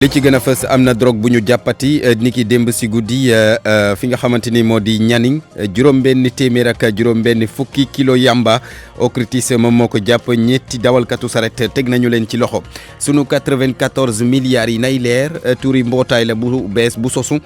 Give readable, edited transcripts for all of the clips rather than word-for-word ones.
li ci gën a fës am na drogue bu ñu jàppati niki démb si guddi fi nga xamante ni moo di Nianing juróom-benn téeméer ak juróom-benn fukki kilo yamba OCRTIS moom moo ko jàpp ñetti dawalkatu saret teg nañu leen ci loxo sunu 94 milliards yi nay leer turi mbootaay la bu bees bu sosu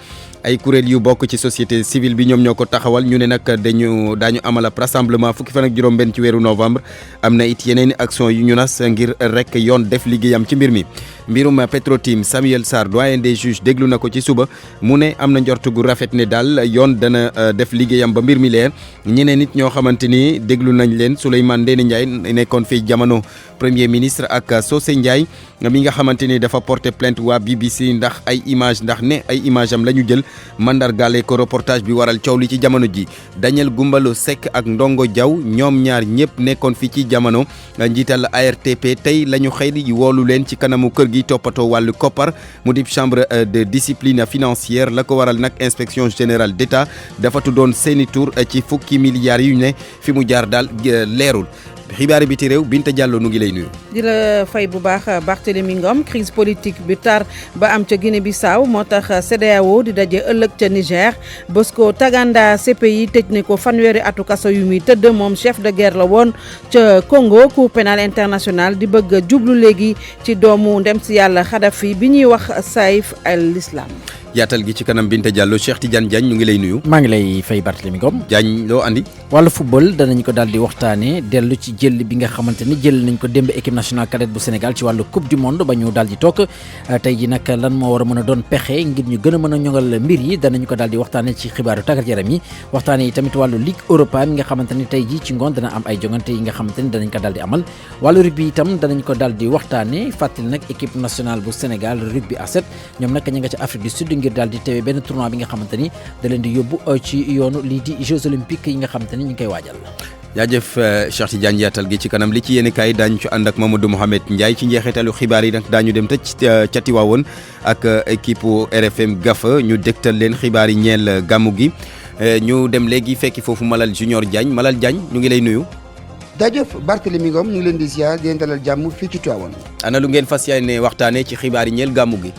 ay kuréel yu bokk ci société civile bi ñoom ñoo ko taxawal ñu ne nag daañu amal ab rassemblement fukki fan ak juróom-benn ci weeru novembre am na it yeneen action yu ñu nas ngir rek yoon def liggéeyam ci mbir mi. mbirum Petrotim Samuel Sarr doyen des juges déglu na ko ci suba mu ne am na njort gu rafet ne daal yoon dana def liggéeyam ba mbir mi leer ñeneen nit ñoo xamante ni déglu nañ leen Souleymane Ndéné Ndiaye nekkoon fii jamono premier ministre ak Socé Ndiaye mi nga xamante ni dafa porté plainte waa BBC ndax ay image am la ñu jël mandargaale ko reportage bi waral coow li ci jamono ji Daniel Goumbalo Seck ak Ndongo Diaw ñoom ñaar ñëpp nekkoon fii ci jamono njiital ARTP tey la ñu xëy woolu leen ci kanamu kër gi toppatoo wàllu koppar mu di chambre de discipline financière la ko waral nag inspection générale d'État dafa tuddoon seeni tur ci fukki milliards yu ne fi mu jaar daal leerul xibaari biti réew Binta Diallo nu ngi lay nuyu. di la fay bu baax Barthélémy Ngom crise politique bi tar ba am ca Guinée Bissau moo tax CEDEAO di daje ëllëg ca Niger Bosco Taganda CPI tëj ne ko fanweeri atu kaso yu muy tëdd moom chef de guerre la woon ca Congo Cour pénale internationale di bëgg jublu léegi ci doomu ndem si yàlla Kadhafi bi ñuy wax Saïf al-Islam. yaatal gi ci kanam Binta Diallo Cheikh Tidiane Diagne ñu ngi lay nuyu. maa ngi lay fay Barthélémy Ngom. Diagne loo andi. wàllu football danañ ko daal di waxtaanee dellu ci jël bi nga xamante ni jël nañ ko démb équipe nationale cadette bu Sénégal ci wàllu coupe du monde ba ñu daal di toog tey ji nag lan moo war a mën a doon pexe ngir ñu gën a mën a ñoŋal mbir yi danañ ko daal di waxtaanee ci xibaaru tàggat yaram yi waxtaanee yi tamit wàllu Ligue Europa mi nga xamante ni tey ji ci ngoon dana am ay jongante yi nga xamante ni danañ ko daal di amal wàllu rugby itam danañ ko daal di waxtaanee fàttali nag équipe nationale bu Sénégal rugby à 7 ñoom nag ña nga ci Afrique du Sud ngir daal di teewee benn tournoi bi nga xamante ni da leen di yóbbu ci yoonu lii di Jeux olympiques yi nga xamante ni ñu ngi koy waajal. jaajëf Cheikh Tidiane yaatal gi ci kanam li ci yéen kaay daañu ci ànd ak Mamadou Mohamed Ndiaye ci njeexitalu xibaar yi nag daañu dem tëj ca Tiwaawoon ak équipe RFM Gafa ñu dégtal leen xibaar yi ñeel gàmmu gi ñu dem léegi fekki foofu Malal Junior Diagne Malal Diagne ñu ngi lay nuyu. jaajëf Barthélémy Ngom ñu ngi leen di ziar di leen dalal jàmm fii ci Tiwaawoon. ana lu ngeen fas yéene waxtaanee ci xibaar yi ñeel gàmmu gi.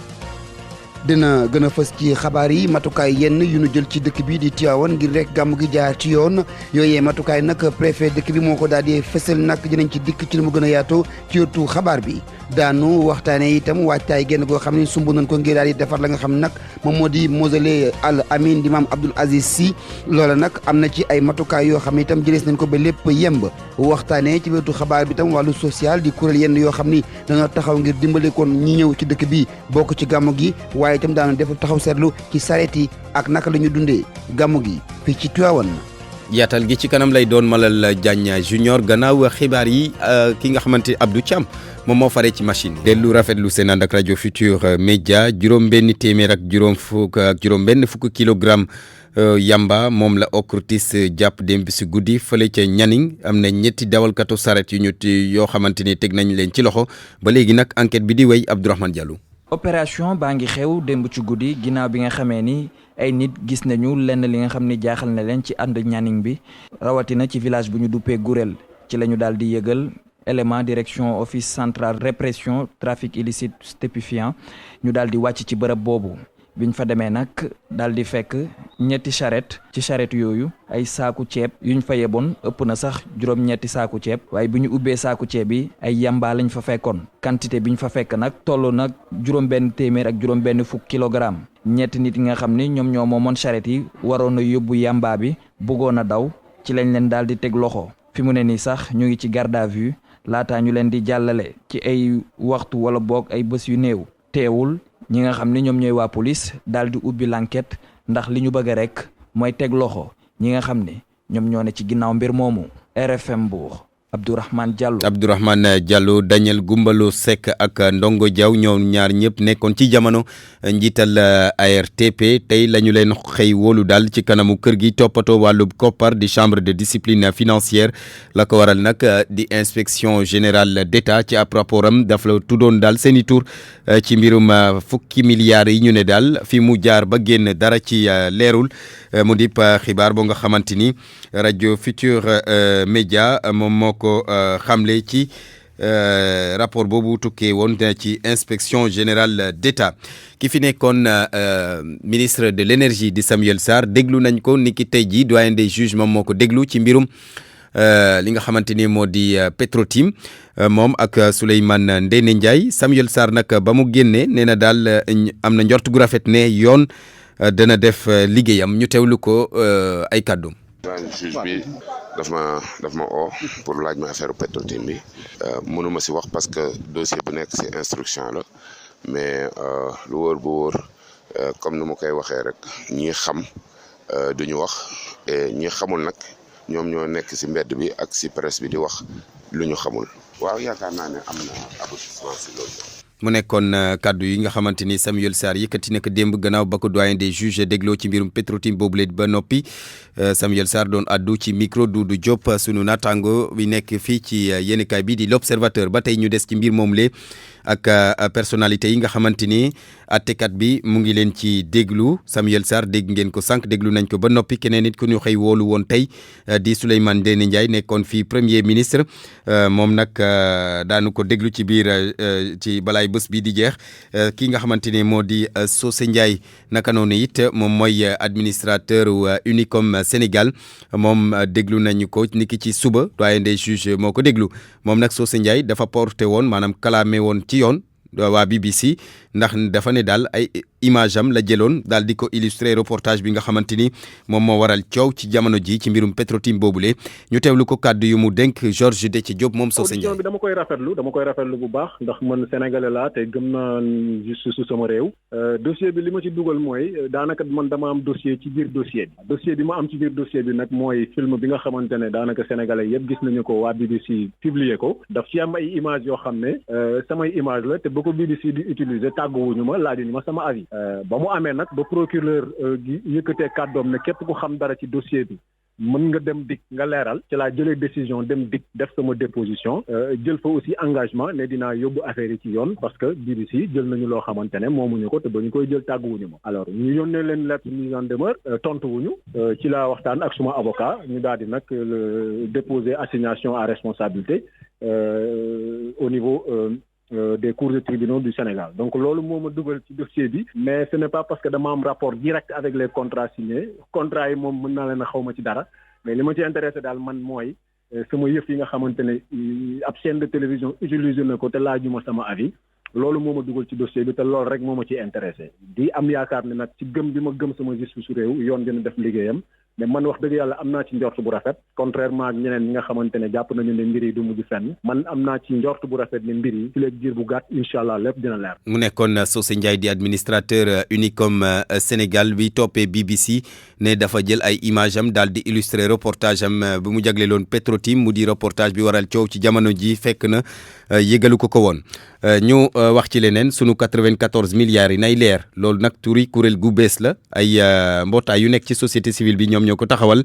dina gën a fës ci xabaar yi matukaay yenn yu ñu jël ci dëkk bi di Tivaouane ngir rek gàmmu gi jaar ci yoon yooyee matukaay nag préfet dëkk bi moo ko daal di fësal nag dinañ ci dikk ci lu mu gën a yaatu ci yottu xabaar bi daanu waxtaane itam waajtaay genn goo xam ne sumb nañ ko ngir daal di defar la nga xam nag moom moo di mausolée Al Amin di Maam Abdoul Aziz Sy loola nag am na ci ay matukaay yoo xam ne itam jëlees nañ ko ba lépp yemb waxtaane ci wetu xabaar bi itam wàllu social di kuréel yenn yoo xam ni dañoo taxaw ngir dimbale kon ñi ñëw ci dëkk bi bokk ci gàmmu gi waaye itam daanu def taxaw seetlu ci sareet yi ak naka la ñu dundee gàmmu gi fii ci Tivaouane. yaatal gi ci kanam lay doon Malal Diagne Junior gannaaw xibaar yi ki nga xamante Abdou Thiam moom moo faree ci machine yi. dellu rafetlu seen ànd ak rajo Futur Média juróom-benn téeméer ak juróom-benn fukk kilogramme yamba moom la OCRTIS jàpp démb si guddi fële ca Nianing am na ñetti dawalkatu saret yoo xamante ni teg nañ leen ci loxo ba léegi nag enquête bi di wéy Abdourahmane Diallo. opération baa ngi xew démb ci guddi ginnaaw bi nga xamee ni ay nit gis nañu lenn li nga xam ni jaaxal na leen ci ànd Nianing bi rawatina ci village bu ñu duppee Gourel ci la ñu daal di yëgal élément direction office central répression trafic illicite stupéfiant ñu daal di wàcc ci bërëb boobu biñ fa demee nag daal di fekk ñetti charrette ci charrette yooyu ay saaku ceeb yuñ fa yeboon ëpp na sax juróom-ñetti saaku ceeb waaye bu ñu ubbee saaku ceeb yi ay yamba lañ fa fekkoon quantité biñ fa fekk nag toll nag juróom-benn téeméer ak juróom-benn fukk kilogramme ñetti nit yi nga xam ni ñoom ñoo moomoon charrette yi waroon a yóbbu yamba bi bëggoon a daw ci lañ leen daal di teg loxo fi mu ne nii sax ñu ngi ci garde à vue laataa ñu leen di jàllale ci ay waxtu wala boog ay bés yu néew teewul ñi nga xam ni ñoom ñooy waa police daal di ubbi l'enquête ndax li ñu bëgg rek mooy teg loxo ñi nga xam ni ñoom ñoo ne ci ginnaaw mbir moomu. RFM Mbour Abdourahmane Diallo Daniel Goumbalo Seck ak Ndongo Diaw ñoom ñaar ñëpp nekkoon ci jamono njiital ARTP tey la ñu leen xëy wóolu daal ci kanamu kër gi toppatoo wàllu koppar di chambre de discipline financière la ko waral nag di inspection générale d'État ci ab rapportam daf la tuddoon daal seen i tur ci mbirum fukki milliards yi ñu ne daal fi mu jaar ba génn dara ci leerul mu dip xibaar boo nga xamante ni rajo Futur Média moom moo ko xamle ci rapport boobu tukkee woon ci inspection générale d'État ki fi nekkoon ministre de l'énergie di Samuel Sarr déglu nañ ko niki tey jii doyen des juges moom moo ko déglu ci mbirum li nga xamante ni moo di Petrotim moom ak Souleymane Ndéné Ndiaye Samuel Sarr nag ba mu génnee nee na daal am na njort gu rafet ne yoon dana def liggéeyam ñu teewlu ko ay kàddu. juge bi daf ma oo pour laaj ma affaire Petrotim bi mënuma si wax parce que dossier bu nekk si instruction la mais lu wóor bu wóor comme ni ma koy waxee rek ñi xam duñu wax et ñi xamul nag ñoom ñoo nekk si mbedd bi ak si presse bi di wax lu ñu xamul. waaw yaakaar naa ne am na aboutissement si loolu. mu nekkoon kaddu yi nga xamante ni Samuel Sarr yëkkati na ko démb gannaaw ba ko doyen des juges dégloo ci mbirum Petrotim boobule ba noppi Samuel Sarr doon addu ci micro Doudou Diop sunu naataango bi nekk fii ci yéenekaay bi di l'Observateur ba tey ñu des ci mbir moom le ak personnalité yi nga xamante ni àttekat bi mu ngi leen ci déglu Samuel Sarr dégg ngeen ko sànq déglu nañ ko ba noppi keneen nit ku ñu xëy woolu woon tey di Souleymane Ndéné Ndiaye nekkoon fii premier ministre moom nag daanu ko déglu ci biir ci balaay bés bi di jeex ki nga xamante ni moo di Socé Ndiaye naka noonu it moom mooy administrateur Unicom Sénégal moom déglu nañu ko niki ci suba doyen des juges moo ko déglu moom nag Socé Ndiaye dafa porté woon maanaam kalaame woon ci yoon waa BBC ndax dafa ne daal ay image am la jëloon daal di ko illustrer reportage bi nga xamante ni moom moo waral coow ci jamono ji ci mbirum Petrotim boobule ñu teewlu ko kàddu yu mu dénk Georges Déthié Diop moom Socé Ndiaye. audition bi dama koy rafetlu bu baax ndax man sénégalais laa te gëm naa justice su sama réew. dossier bi li ma ci dugal mooy daanaka man dama am dossier ci biir dossier bi ma am ci biir dossier bi nag mooy film bi nga xamante ne daanaka sénégalais yëpp gis nañu ko waa BBC publier ko daf ci am ay image yoo xam ne samay image la te ba ko BBC di utiliser tàgguwuñu ma laajuñu ma sama avis. ba mu amee nag ba procureur gi yëkkatee kàddoom ne képp ku xam dara ci dossier bi mën nga dem dik nga leeral ci laa jëlee décision dem dik def sama déposition jël fa aussi engagement ne dinaa yóbbu affaire yi ci yoon parce que BBC jël nañu loo xamante ne moomuñu ko te ba ñu koy jël tàgguwuñu ma alors ñu yónnee leen lettre mise en demeure tontuwuñu ci laa waxtaan ak suma avocat ñu daal di nag déposer assignation à responsabilité au niveau des cours et tribunaux du Sénégal donc loolu moo ma dugal ci dossier bi mais ce n'est pas parce que dama am rapport direct avec les contrats signés contrats yi moom mën naa leen a xaw ma ci dara mais li ma ci intéressé daal man mooy sama yëf yi nga xamante ne ab chaîne de télévision utilisé na ko te laajuma sama avis loolu moo ma dugal ci dossier bi te loolu rek moo ma ci intéressé di am yaakaar ne nag ci gëm bi ma gëm sama justice su réew yoon dina def liggéeyam mais man wax dëgg yàlla am naa ci njort bu rafet contrairement ak ñeneen ñi nga xamante ne jàpp nañu ne mbir yi du mujj fenn man am naa ci njort bu rafet ne mbir yi ci léegi jiir bu gàtt incha allah lépp dina leer. mu nekkoon Socé Ndiaye di administrateur Unicom Sénégal bi toppee BBC ne dafa jël ay image am daal di illustrer reportage am bu mu jagleeloon Petrotim mu di reportage bi waral coow ci jamono ji fekk na yëgalu ko woon ñu wax ci leneen sunu 94 milliards yi nay leer loolu nag turi kuréel gu bees la ay mbootaay yu nekk ci société civile bi ñoom ñoo ko taxawal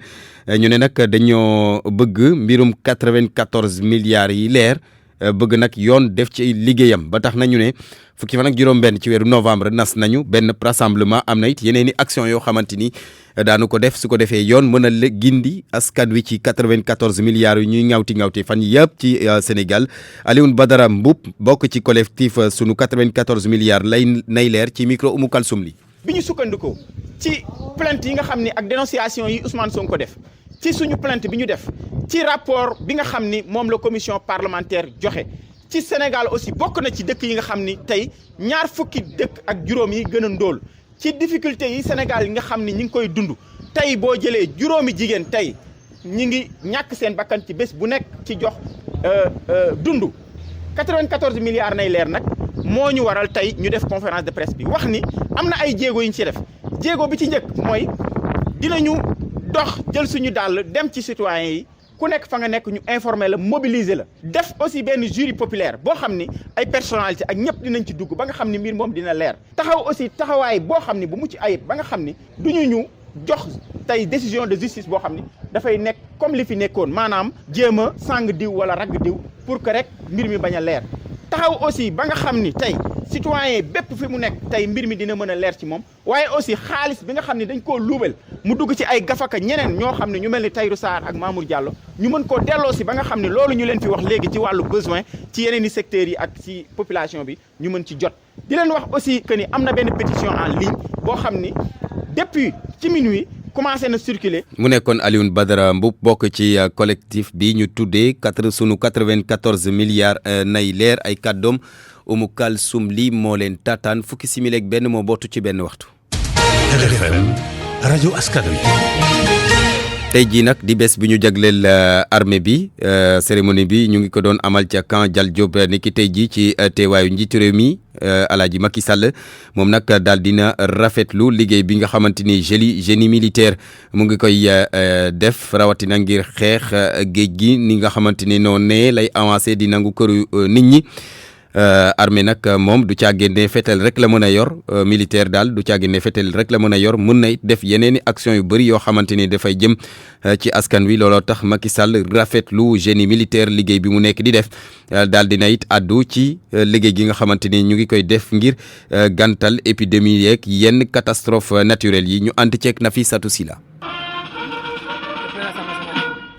ñu ne nag dañoo bëgg mbirum 94 milliards yi leer bëgg nag yoon def ci liggéeyam ba tax nañu ne fukki fan ak juróom-benn ci weeru novembre nas nañu benn rassemblement am na it yeneen i action yoo xamante ni daanu ko def su ko defee yoon mën a gindi askan wi ci 94 milliards yi ñuy ŋawti fan yëpp ci Sénégal Alioune Badara Mboup bokk ci collectif sunu 94 milliards nay leer ci micro Oumou Kalsoum li bi ñu sukkandikoo ci plainte yi nga xam ni ak dénonciation yi Ousmane Sonko def ci suñu plainte bi ñu def ci rapport bi nga xam ni moom la commission parlementaire joxe ci Sénégal aussi bokk na ci dëkk yi nga xam ni tey ñaar fukki dëkk ak juróom yi gën a ndóol ci difficulté yi Sénégal yi nga xam ni ñi ngi koy dund tey boo jëlee juróomi jigéen tey ñi ngi ñàkk seen bakkan ci bés bu nekk ci jox dund 94 milliards nay leer nag moo ñu waral tey ñu def conférence de presse bi wax ni am na ay jéego yu ñu ci def jéego bi ci njëkk mooy dinañu dox jël suñu dàll dem ci citoyens yi ku nekk fa nga nekk ñu informer la mobiliser la def aussi benn jury populaire boo xam ni ay personnalité ak ñëpp dinañ ci dugg ba nga xam ni mbir moom dina leer taxaw aussi taxawaay boo xam ni bu mucc ayib ba nga xam ni duñu ñu jox tey décision de justice boo xam ni dafay nekk comme li fi nekkoon maanaam jéem a sàng diw wala ragg diw pour que rek mbir mi bañ a leer taxaw aussi ba nga xam ni tey citoyen bépp fi mu nekk tey mbir mi dina mën a leer ci moom waaye aussi xaalis bi nga xam ne dañ koo luubal mu dugg ci ay gafaka ñeneen ñoo xam ne ñu mel ni Tahirou Sarr ak Mamour Diallo ñu mën koo delloo si ba nga xam ne loolu ñu leen fi wax léegi ci wàllu besoin ci yeneen i secteurs yi ak ci population bi ñu mën ci jot di leen wax aussi que ni am na benn pétition en ligne boo xam ni depuis ci minuit commencé na circuler. mu nekkoon Alioune Badara Mboup bokk ci collectif bi ñu tuddee sunu 94 milliards nay leer ay kàddoom Oumou Kalsoum lii moo leen tataan fukki simili ak benn moo bootu ci benn waxtu. RFM rajo askan wi. tey jii nag di bés bi ñu jagleel armée bi cérémonie bi ñu ngi ko doon amal ca camp Dial Diop ni ki tey jii ci teewaayu njiitu réew mi Alaaji Macky Sall moom nag daal dina rafetlu liggéey bi nga xamante ni génie militaire mu ngi koy def rawatina ngir xeex géej gi ni nga xamante ni noonu ne lay avancé di nangu këru nit ñi. armée nag moom du caagénne fetel rek la mën a yor militaire daal du caagénne fetel rek la mën a yor mën na it def yeneen i action yu bëri yoo xamante ni dafay jëm ci askan wi looloo tax Macky Sall rafetlu génie militaire liggéey bi mu nekk di def daal dina it addu ci liggéey gi nga xamante ni ñu ngi koy def ngir gantal épidémie yeeg yenn catastrophe naturelle yi ñu ànd ceeg Nafissatou Sila.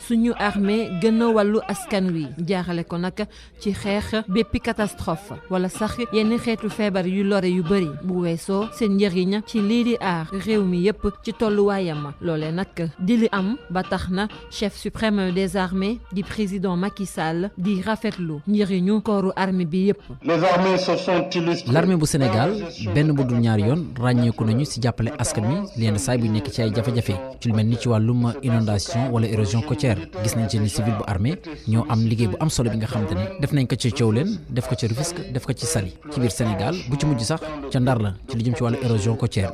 suñu armée gën a wàllu askan wi jaaxale ko nag ci xeex béppi catastrophe wala sax yenn xeetu feebar yu lore yu bëri bu weesoo seen njëriñ ci lii di aar réew mi yépp ci tolluwaayam loole nag di li am ba tax na chef suprême des armées di président Macky Sall di rafetlu njëriñu kooru armée bi yépp. l'armée bu Sénégal benn bu dul ñaari yoon ràññeeku nañu ci jàppale askan wi lenn saay bu nekk ci ay jafe-jafe ci lu mel ni ci wàllum inondation wala érosion côtière. gis nañ génie civil bu armée ñoo am liggéey bu am solo bi nga xamante ne def nañ ko ci Thiawlène def ko ci Rufisque def ko ci Saly ci biir Sénégal bu ci mujj sax ca Ndar la ci li jëm ci wàllu érosion côtière.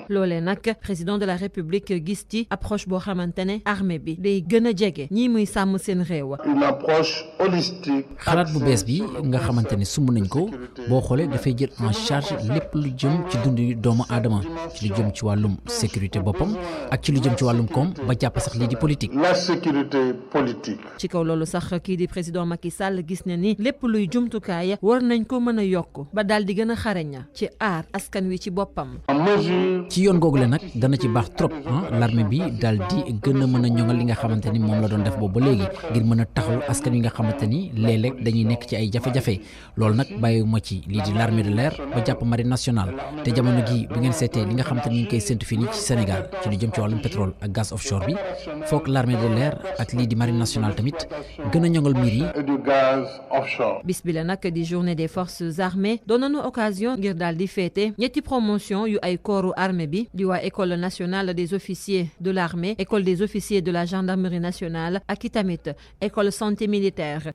loolee nag président de la république gis ci approche boo xamante ne armée bi day gën a jege ñii muy sàmm seen réew. une approche holistique. xalaat bu bees bi nga xamante ne sumb nañ ko boo xoolee dafay jël en charge lépp lu jëm ci dundu doomu aadama ci lu jëm ci wàllum sécurité boppam ak ci lu jëm ci wàllum koom ba jàpp sax lii di politique. la sécurité politique. ci kaw loolu sax kii di président Macky Sall gis na ni lépp luy jumtukaay war nañ ko mën a yokk ba daal di gën a xaraña ci aar askan wi ci boppam. ci yoon googu la nag dana ci baax trop l'armée bi daal di gën a mën a ñoŋal li nga xamante ni moom la doon def boobu ba léegi ngir mën a taxaw askan wi nga xamante ni léeg-léeg dañuy nekk ci ay jafe-jafe loolu nag bàyyiwuma ci lii di l'armée de l'air ba jàpp marine nationale te jamono gi bu ngeen seetee li nga xamante ni ñu ngi koy séntu fii nii ci Sénégal ci lu jëm ci wàllum pétrole ak gaz offshore bi foog l'armée de l'air ak lii di marine nationale tamit gën a ñoŋal mbir yi. et du gaz offshore. bis bi la nag di journée des forces armées doon nañu occasion ngir daal di féete ñetti promotion yu ay kooru armée bi di waa école nationale des officiers de l'armée école des officiers de la gendarmerie nationale ak itamit école santé militaire.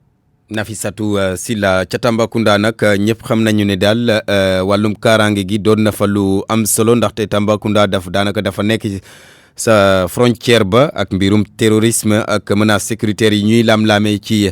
Nafissatou Sila ca Tambacounda nag ñëpp xam nañu ne daal wàllum kaaraange gi doon na fa lu am solo ndaxte Tambacounda dafa nekk sa frontière ba ak mbirum terrorisme ak menaces sécuritaires yi ñuy lam-laamee ci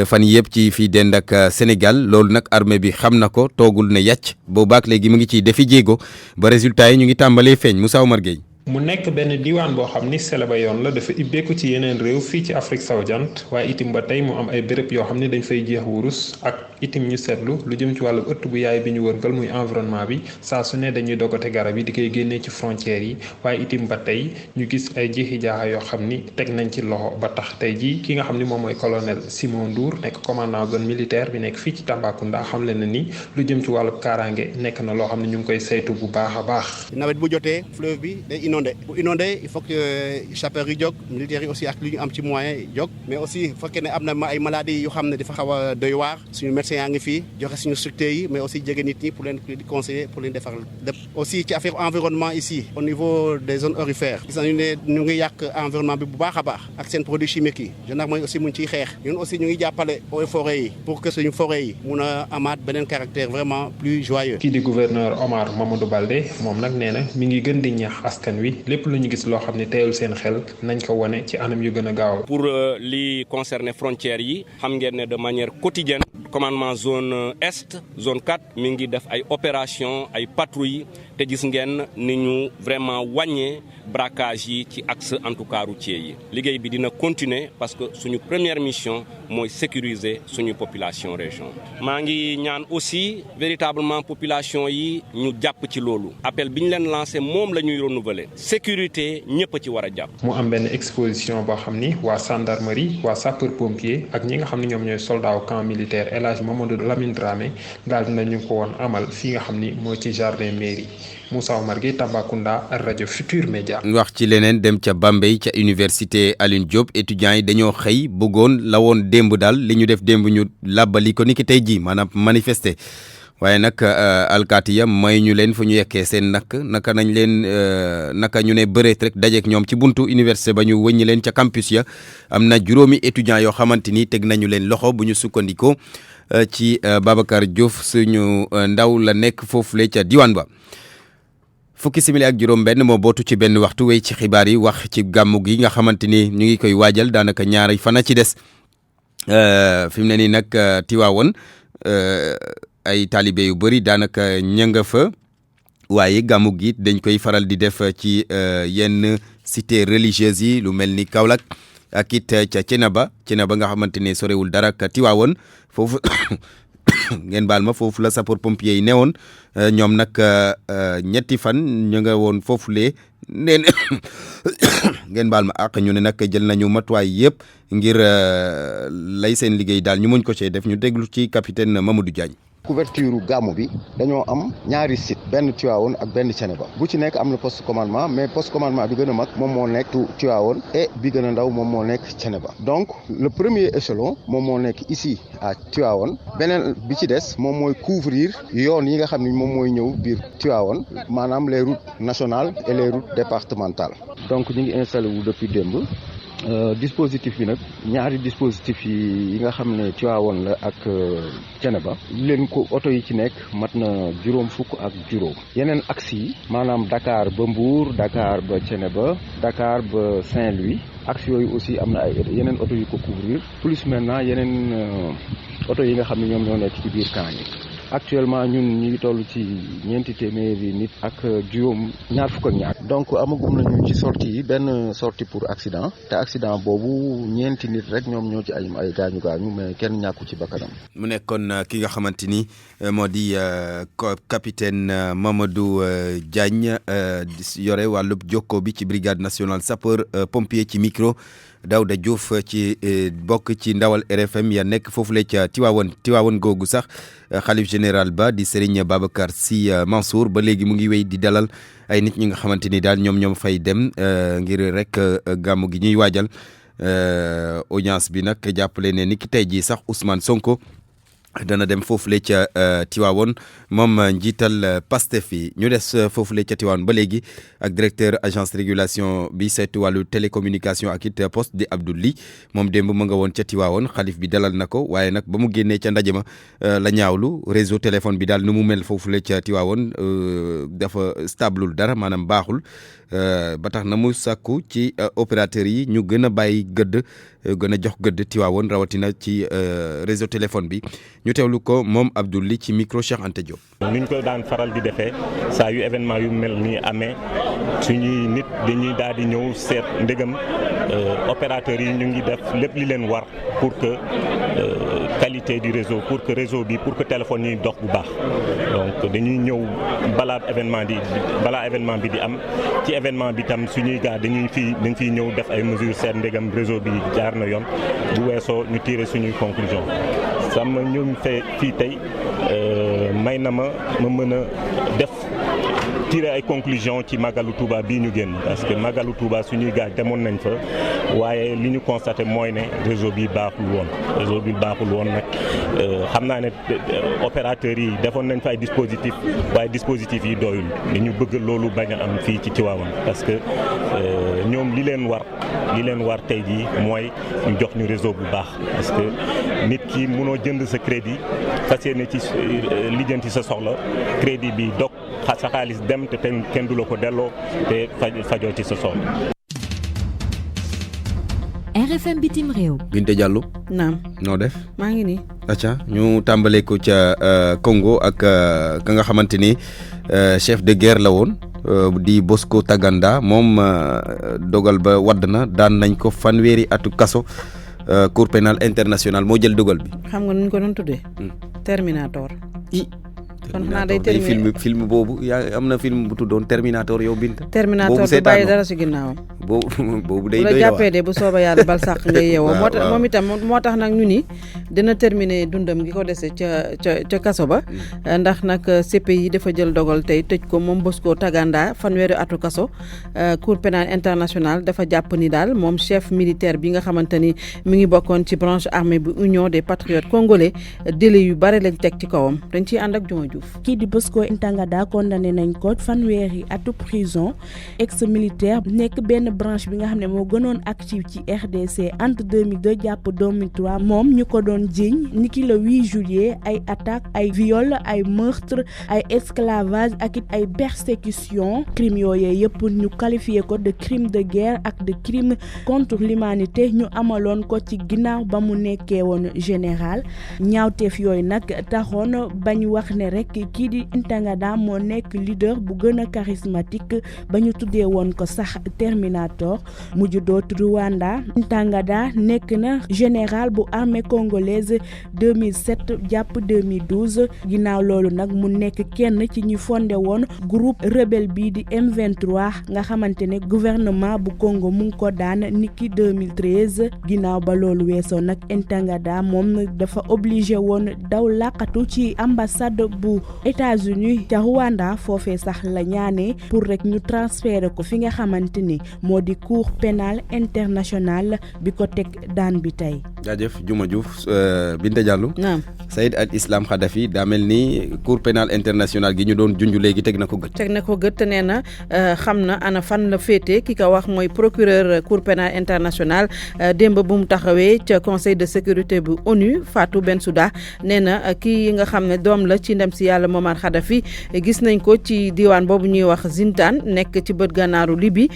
fan yëpp ci fii dend ak Sénégal loolu nag armée bi xam na ko toogul ne yàcc boobaak léegi mu ngi ciy defi jéego ba résultat yi ñu ngi tàmbalee feeñ Moussa Omar Gueye. mu nekk benn diwaan boo xam ni seleba yoon la dafa ibbeeku ci yeneen réew fii ci Afrique sowu-jant waaye itim ba tey mu am ay béréb yoo xam ni dañ fay jeex wurus ak itim ñu seetlu lu jëm ci wàllu ëtt bu yaay bi ñu wërngal muy environnement bi saa su ne dañuy dogote garab yi di koy génnee ci frontières yi waaye itim ba tey ñu gis ay jeexi jaaxa yoo xam ni teg nañ ci loxo ba tax tey jii ki nga xam ni moom mooy colonel Simon Ndour nekk commandant zone militaire bi nekk fii ci Tambacounda xam leen na ni lu jëm ci wàllu kaaraange nekk na loo xam ne ñu ngi koy saytu bu baax a baax. nawet bu jotee fleuve bi day inondé bu inondé il faut que sapeurs yi jóg militaires yi aussi ak li ñu am ci moyen jóg mais aussi fekkee ne am na ay maladies yu xam ne dafa xaw a doy waar suñu médecins yaa ngi fii joxe suñu structures yi mais aussi jege nit ñi pour leen di conseiller pour leen defar lépp aussi ci affaire environnement ici au niveau des zones aurifères gis nañu ne ñu ngi yàq environnement bi bu baax a baax ak seen produits chimiques yi gendarmerie aussi mu ngi ciy xeex ñun aussi ñu ngi jàppale eaux et forêts yi pour que suñu forêt yi mun a amaat beneen caractère vraiment plus joyeux. kii di gouverneur Omar Mamadou Baldé moom nag nee na mi ngi gën di ñaax askan wi lépp lu ñu gis loo xam ne teeyul seen xel nañ ko wane ci anam yu gën a gaaw. pour li concerné frontières yi xam ngeen ne de manière quotidienne commandement zone est zone 4 mi ngi def ay opération ay patrouilles te gis ngeen ni ñu vraiment wàññee braquage yi ci axe en tout cas routier yi liggéey bi dina continuer parce que suñu première mission mooy sécuriser suñu population région. maa ngi ñaan aussi véritablement population yi ñu jàpp ci loolu appel bi ñu leen lancé moom la ñuy renouveler sécurité ñëpp a ci war a jàpp. mu am benn exposition boo xam ni waa gendarmerie waa sapeur pompier ak ñi nga xam ne ñoom ñooy soldat au camp militaire El Hadj Mamadou Lamine Dramé daal dinañu ko woon amal fii nga xam ni moo ci jardin mairie Moussa Omar Gueye Tambacounda rajo Futur Média. wax ci leneen dem ca Bambey ca université Alioune Diop étudiants yi dañoo xëy bëggoon la woon démb daal li ñu def démb ñu làbbali ko ni ki tey jii maanaam manifester waaye nag alkaati ya may ñu leen fu ñu yekkee seen naka nañ leen naka ñu ne bëreet rek dajeek ñoom ci buntu université ba ñu wëññi leen ca campus ya am na juróomi étudiants yoo xamante ni teg nañu leen loxo bu ñu sukkandikoo ci Babacar Diouf suñu ndaw la nekk foofule ca diwaan ba. fukki simili ak juróom benn moo bootu ci benn waxtu wéy ci xibaar yi wax ci gàmmu gi nga xamante ni ñu ngi koy waajal daanaka ñaari fan a ci des fi mu ne nii nag Tiwaawoon ay taalibe yu bëri daanaka ña nga fa waaye gàmmu gi dañ koy faral di def ci yenn cité religieuse yi lu mel ni Kaolack ak it ca Thiénaba nga xamante ne sorewul dara ak Tiwaawoon foofu ngeen baal ma foofu la sapeur pompier yi newoon ñoom nag ñetti fan ñu nga woon foofulee neen ngeen baal ma àq ñu ne nag jël nañu matuwaay yëpp ngir lay seen liggéey daal ñu muñ ko cee def ñu déglu ci capitaine Mamadou Diagne. couverture gàmmu bi dañoo am ñaari site benn Tivaouane ak benn Thiénaba bu ci nekk am na poste commandement mais poste commandement bi gën a mag moom moo nekk Tivaouane et bi gën a ndaw moom moo nekk Thiénaba donc le premier échelon moom moo nekk ici à Tivaouane beneen bi ci des moom mooy couvrir yoon yi nga xam ne moom mooy ñëw biir Tivaouane maanaam les routes nationales et les routes départementales donc ñu ngi installé wu depuis démb. Dispositif bi nag ñaari dispositif yi nga xam ne Tivaouane la ak Thiénaba leen ko oto yi ci nekk mat na juróom fukk ak juróom yeneen axe yi maanaam Dakar ba Mbour Dakar ba Thiénaba Dakar ba Saint-Louis axe yooyu aussi am na ay yeneen oto yu ko couvrir plus maintenant yeneen oto yi nga xam ne ñoom ñoo nekk ci biir camp yi actuellement ñun ñu ngi toll ci ñeenti téeméeri nit ak juróom ñaar fukk ak ñaar donc amagum nañu ci sortie yi benn sortie pour accident te accident boobu ñeenti nit rek ñoom ñoo ci ay gaañu mais kenn ñàkku ci bakkanam. mu nekkoon ki nga xamante ni moo di capitaine Mamadou Diagne yore wàllub jokko bi ci brigade nationale sapeur pompier ci micro Daouda Diouf ci bokk ci ndawal RFM ya nekk foofule ca Tiwaawoon googu sax xalif général ba di Serigne Babacar Sy Mansour ba léegi mu ngi wéy di dalal ay nit ñi nga xamante ni daal ñoom fay dem ngir rek gàmmu gi ñuy waajal audience bi nag jàppale ne ni ki tey jii sax Ousmane Sonko dana dem foofule ca Tiwaawoon moom njiital Pastef yi ñu des foofule ca Tiwaawoon ba léegi ak directeur agence régulation bi saytu wàllu télécommunication ak it poste di Abdoulaye moom démb mu nga woon ca Tiwaawoon xalif bi dalal na ko waaye nag ba mu génnee ca ndaje ma la ñaawlu réseau téléphone bi daal nu mu mel foofule ca Tiwaawoon dafa stablul dara maanaam baaxul ba tax na mu sàkku ci opérateurs yi ñu gën a bàyyi gëdd gën a jox gëdd Tiwaawoon rawatina ci réseau téléphone bi ñu teewlu ko moom Abdoulaye ci micro Cheikh Anta Diop. ni ñu ko daan faral di defee saa yu événement yu mel nii amee suñuy nit dañuy daal di ñëw seet ndegam opérateurs yi ñu ngi def lépp li leen war pour que qualité du réseau pour que réseau bi pour que téléphone yi dox bu baax donc dañuy ñëw balaa événement bi di am ci événement bi tam suñuy gaa dañ fiy ñëw def ay mesures seet ndegam réseau bi jaar na yoon bu weesoo ñu tirer suñuy conclusion sama ñun fii tey may na ma mën a def tirer ay conclusion ci Magalu Touba bii ñu génn parce que Magalu Touba suñuy gaaj demoon nañ fa waaye li ñu constaté mooy ne réseau bi baaxul woon nag xam naa ne opérateurs yi defoon nañ fa ay dispositif waaye dispositif yi doyul dañu bëgg loolu bañ a am fii ci Tivaouane parce que ñoom li leen war tey jii mooy ñu jox ñu réseau bu baax parce que nit ki mënoo jënd sa crédit fas yéene ci lijjanti sa soxla crédit bi dog sa xaalis dem te kenn du la ko delloo te fajoo ci sa soxla. RFM bitim réew. Binte Diallo. naam. noo def. maa ngi nii. acca ñu tàmbalee ko ca Congo ak ka nga xamante ni chef de guerre la woon di Bosco Ntaganda moom dogal ba wadd na daan nañ ko fanweeri atu kaso Cour pénale internationale moo jël dogal bi. xam nga nu ñu ko doon tuddee. Terminator. kon xanaa day film boobu yaa am na film bu tuddoon Terminator yow Binta. Terminator du bàyyi dara si ginnaawam. boobu day bu la jàppee de bu sooba yàlla bal sàq ngay yeewoo. moo tax moom itam moo tax nag ñu ni dina terminer dundam gi ko dese ca kaso ba. ndax nag CPI dafa jël dogal tey tëj ko moom Bosco Ntaganda fanweeri atu kaso. Cour pénale internationale dafa jàpp ni daal moom chef militaire bi nga xamante ni mi ngi bokkoon ci branche armée bu Union des patriotes congolais délai yu bare lañ teg ci kawam dañ ciy ànd ak Juma Diouf. kii di Bosco Ntaganda condamné nañ ko fanweeri atu prison ex militaire nekk benn branche bi nga xam ne moo gënoon active ci RDC entre 2002 jàpp 2003 moom ñu ko doon jiiñ niki le 8 juillet ay attaque ay viol ay meurtre ay esclavage ak it ay persécution crime yooyee yëpp ñu qualifié ko de crime de guerre ak de crime contre l'humanité ñu amaloon ko ci ginnaaw ba mu nekkee woon général ñaawteef yooyu nag taxoon bañ wax ne rek kii di Ntaganda moo nekk leader bu gën a charismatique ba ñu tuddee woon ko sax Terminator mu juddoo Rwanda. Ntaganda nekk na général bu armée congolaise 2007 jàpp 2012 ginnaaw loolu nag mu nekk kenn ci ñi fondé woon groupe rebelle bii di M23 nga xamante ne gouvernement bu Congo mu ngi ko daan niki 2013 ginnaaw ba loolu weesoo nag Ntaganda moom dafa obligé woon daw làqatu ci ambassade bu États-Unis ca Rwanda foofee sax la ñaanee pour rek ñu transférer ko fi nga xamante ni moo di cour pénale internationale bi ko teg daan bi tey. jaajëf Juma Diouf Binta Diallo. naam Saïd al-Islam Kadhafi daa mel ni cour pénale internationale gi ñu doon junj léegi teg na ko gët. teg na ko gët nee na xam na ana fan la féete ki ko wax mooy procureur cour pénale internationale démb bu mu taxawee ca conseil de sécurité bu ONU Fatou Bensouda nee na kii nga xam ne doom la ci ndem si yàlla Muammar Kadhafi gis nañ ko ci diwaan boobu ñuy wax Zintan nekk ci bët gànnaaru Libye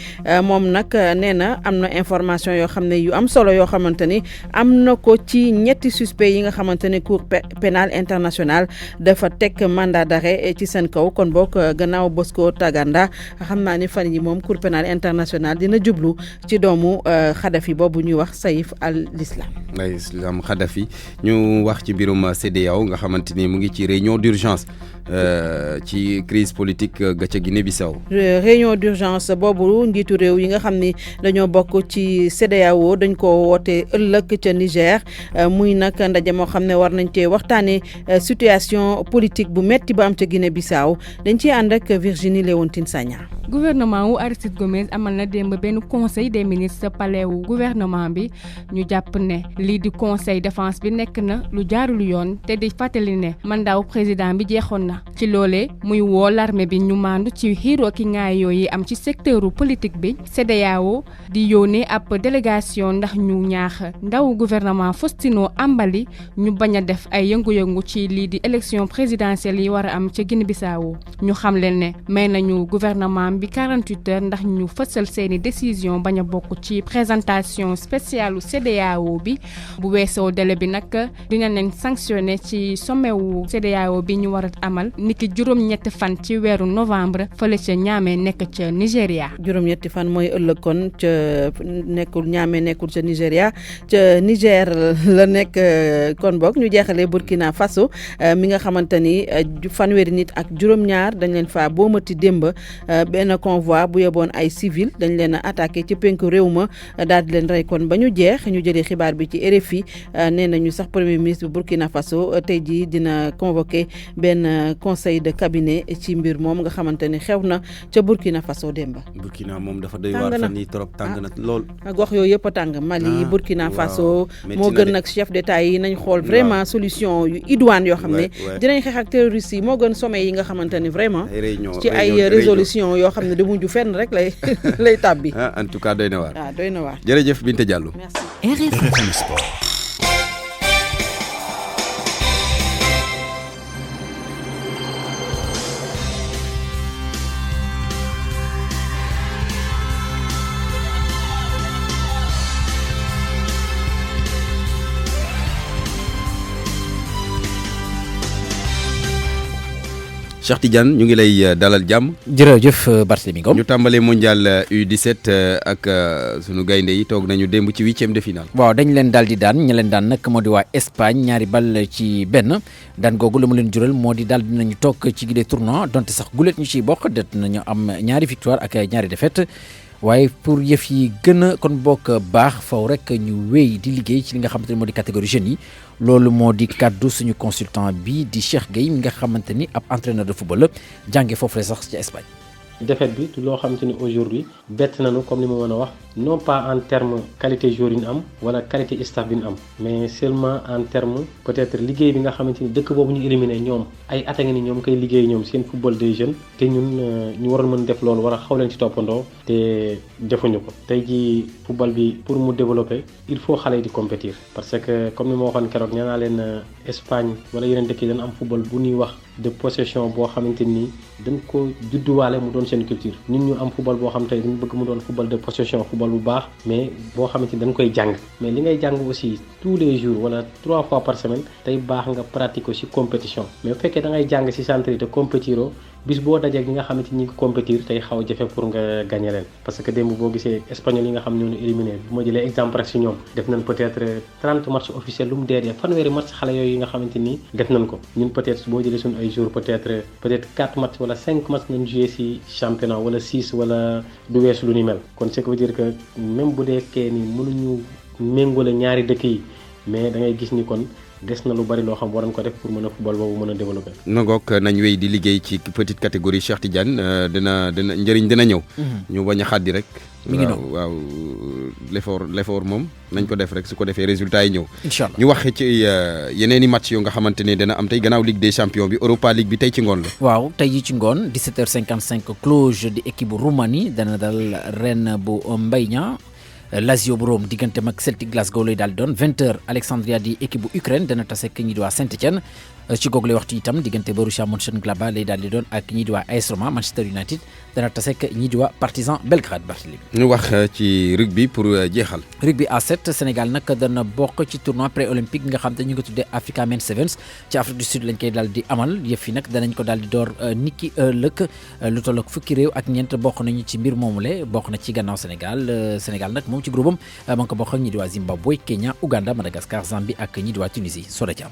moom nag nee na am na information yoo xam ne yu am solo yoo xamante ni am na ko ci ñetti suspect yi nga xamante ne cour pénale internationale dafa teg mandat d'arrêt ci seen kaw kon boog gannaaw Bosco Ntaganda xam naa ni fan yi moom cour pénale internationale dina jublu ci doomu Kadhafi boobu ñuy wax Saïf al-Islam Kadhafi ñu wax ci mbirum CEDEAO nga xamante ni mu ngi ci réunion d'urgence ci crise politique ga ca Guinée-Bissau. réunion d'urgence boobu njiitu réew yi nga xam ni dañoo bokk ci CEDEAO dañ ko woote ëllëg ca Niger muy nag ndaje moo xam ne war nañ cee waxtaanee situation politique bu metti ba am ca Guinée-Bissau dañ ciy ànd ak Virginie Léontine Sagna. gouvernement wu Aristide Gomes amal na démb benn conseil des ministres palais wu gouvernement bi ñu jàpp ne lii di conseil défense bi nekk na lu jaarul yoon te di fàttali ne mandat wu président bi jeexoon na ci loolee muy woo l'armée bi ñu maandu ci xiiroo ki ngaayoo yi am ci secteuru politique bi CEDEAO di yónnee ab délégation ndax ñu ñaax ndaw gouvernement Faustino Ambali ñu bañ a def ay yëngu-yëngu ci lii di élection présidentielle yi war a am ca Guinée-Bissau ñu xam leen ne may nañu gouvernement bi 48 heures ndax ñu fësal seeni décision bañ a bokk ci présentation spéciale CEDEAO bi bu weesoo délai bi nag dina leen sanctionné ci sommet wu CEDEAO bi ñu war a amal niki juróom-ñetti fan ci weeru novembre fële ca Niamey nekk ca Nigéria. juróom-ñetti fan mooy ëllëg kon ca nekkul Niamey nekkul ca Nigéria ca Niger la nekk kon boog ñu jeexalee Burkina Faso mi nga xamante ni fanweeri nit ak juróom-ñaar dañ leen fa boomati démb benn convoi bu yeboon ay civil dañ leen a attaqué ci penku réew ma daal di leen rey kon ba ñu jeex ñu jëlee xibaar bi ci RFI nee nañu sax premier ministre bu Burkina Faso tey jii dina convoqué benn conseil de cabinet ci mbir moom nga xamante ni xew na ca Burkina Faso démb. Burkina moom dafa doy waar fan yi trop tàng na lool. gox yooyu yëpp a tàng Mali Burkina Faso moo gën nag chef d'état yi nañ xool vraiment solution yu idoine yoo xam ne dinañ xeex ak terroristes yi moo gën sommet yi nga xamante ni vraiment ci ay résolution yoo xam ne da mujj fenn rek lay tàbbi. en tout cas doy na waar. waaw doy na waar. jërëjëf Binta Diallo. merci. RFM Sport. Cheikh Tidiane ñu ngi lay dalal jàmm. jërëjëf Barthélémy Ngom. ñu tàmbalee mondial U17 ak sunu gaynde yi toog nañu démb ci 8e de finale. waaw dañ leen daal di daan ña leen daan nag moo di waa Espagne ñaari bal ci benn daan googu la mu leen jural moo di daal dinañu toog ci gile tournoi donte sax gulet ñu ciy bokk det nañu am ñaari victoire ak ñaari défaite waaye pour yëf yi gën a kon bokk baax faw rek ñu wéy di liggéey ci li nga xamante ni moo di catégorie jeunes yi loolu moo di kaddu suñu consultant bi di Cheikh Gueye mi nga xamante ni ab entraîneur de football la jànge foofu la sax ci Espagne. défaite bi loo xamante ni aujourd'hui bett nañu comme ni ma mën a wax non pas en terme qualité joueur yi ñu am wala qualité staff bi ñu am mais seulement en terme peut-être liggéey bi nga xamante ni dëkk boobu ñu éliminé ñoom ay at a ngi ni ñoom koy liggéey ñoom seen football des jeunes te ñun ñu waroon mën def loolu war a xaw leen ci toppandoo te defuñu ko tey jii football bi pour mu développer il faut xale yi di compétir parce que comme ni ma waxoon keroog nee naa leen Espagne wala yeneen dëkk yi dañ am football bu ñuy wax de possession boo xamante ni dañ ko judduwaale mu doon seen culture ñun ñu am football boo xam tey dañ bëgg mu doon football de possession football bu baax mais boo xamante ni dañ koy jàng mais li ngay jàng aussi tous les jours wala 3 fois par semaine tey baax nga pratique ci compétition mais bu fekkee da ngay jàng ci centre yi te compétiro bis boo dajee ñi nga xamante ni ñi ngi compétir tey xaw a jafe pour nga gagner leen parce que démb boo gisee espagnol yi nga xam ñoo ñu éliminé bu ma jëlee exemple rek ci ñoom def nañ peut-être 30 matchs officiels lu mu dee fanweeri match xale yooyu yi nga xamante ni def nañ ko ñun peut-être boo jëlee suñu ay jours peut-être 4 matchs wala 5 matchs nañ joué ci championnat wala 6 wala du weesu lu ni mel kon ce qui veut dire que même bu dee kee ni mënuñu méngale ñaari dëkk yi mais da ngay gis ni kon des na lu bari loo xam waroon ko def pour mën a football boobu mën a développer. nangook nañ wéy di liggéey ci petite catégorie Cheikh Tidiane dina njëriñ dina ñëw. ñu bañ a xàddi rek. mi ngi noonu waaw l'effort moom nañ ko def rek su ko defee résultat yi ñëw. incha allah ñu wax ci yeneen i match yoo nga xamante ne dina am tey gannaaw Ligue des champions bi Europa League bi tey ci ngoon la. waaw tey jii ci ngoon 17h55 Cluj di équipe bu Roumanie dana dal Rennes bu Mbaye Niang Lazio bu Rome diggante mag Celtic Glasgow lay daal di doon 20h Alexandria di équipe bu Ukraine dana tase ak ñi di waa Saint-Étienne ci googu lay waxtu itam diggante Borussia Mönchengladbach lay daal di doon ak ñi di waa AS Roma Manchester United dana tase ak ñi di waa Partizan Belgrade Barthélémy. ñu wax ci rugby pour jeexal. rugby A7 Sénégal nag dana bokk ci tournoi pré-olympique nga xam te ñu ngi tuddee Africa Men Sevens ci Afrique du Sud lañ koy daal di amal yëf yi nag danañ ko daal di door niki ëllëg lu toll ak fukki réew ak ñeent bokk nañu ci mbir moomule bokk na ci gannaaw Sénégal Sénégal nag moom ci groupe am ma ngi ko bokk ak ñi di waa Zimbabwe Kenya Ouganda Madagascar Zambie ak ñi di waa Tunisie Soda Thiam.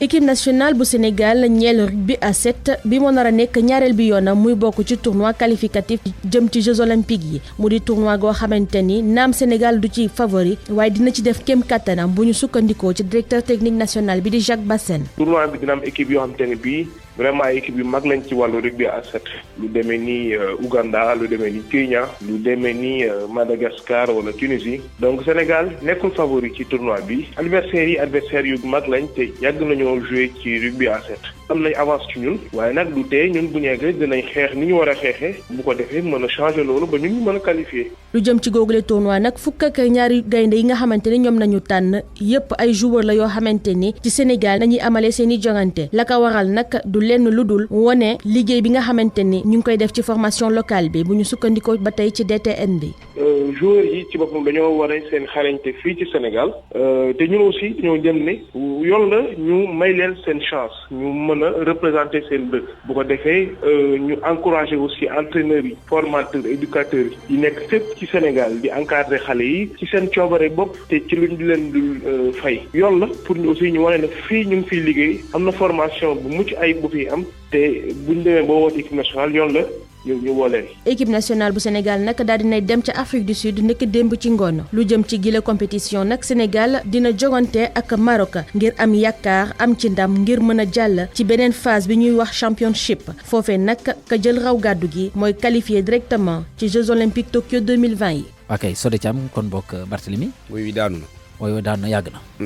équipe nationale bu Sénégal ñeel rugby A7 bi moo nar a nekk ñaareel bi yoonam muy bokk ci tournoi qualificatif jëm ci Jeux olympiques yi mu di tournoi goo xamante ni naam Sénégal du ci favori waaye dina ci def kéem kattanam bu ñu sukkandikoo ci directeur technique national bi di Jacques Bassène. tournoi bi dina am équipe yoo xamante ne bii vraiment équipe yu mag lañ ci wàllu rugby A7 lu demee ni Ouganda lu demee ni Kenya lu demee ni Madagascar wala Tunisie donc Sénégal nekkul favori ci tournoi bi adversaires yu mag lañ te yàgg nañoo joué ci rugby A7 am nañ avance ci ñun waaye nag du tee ñun bu ñeegee dinañ xeex ni ñu war a xeexee bu ko defee mën a changer loolu ba ñun ñu mën a qualifier. lu jëm ci googule tournoi nag fukk ak ñaari gaynde yi nga xamante ni ñoom nañu tànn yépp ay joueurs la yoo xamante ni ci Sénégal nañuy amalee seen i jongante la ko waral nag du lenn lu dul wone liggéey bi nga xamante ni ñu ngi koy def ci formation locale bi bu ñu sukkandikoo ba tey ci DTN bi. joueurs yi ci boppam dañoo wane seen xarañte fii ci Sénégal te ñun aussi dañoo jëm ne yoon la ñu may leen seen chance ñu mën a représenter seen dëkk bu ko defee ñu encourager aussi entraîneurs yi formateurs éducateurs yi nekk fépp ci Sénégal di encadrer xale yi ci seen coobare bopp te ci luñ leen dul fay yoon la pour ñu aussi ñu wane ne fii ñu ngi fiy liggéey am na formation bu mucc ayib bu fi am te buñ demee boo woote équipe nationale yoon la ñu woo leen. équipe nationale bu Sénégal nag daal dinay dem ca Afrique du Sud nekk démb ci ngoon lu jëm ci gile compétition nag Sénégal dina jogante ak Maroc ngir am yaakaar am ci ndam ngir mën a jàll ci beneen phase bi ñuy wax championship foofee nag ka jël raw gàddu gi mooy qualifié directement ci Jeux olympiques Tokyo 2020 yi. ok Soda Thiam kon bokk Barthélémy. woy wi daanu na. woy wi daanu na yàgg na.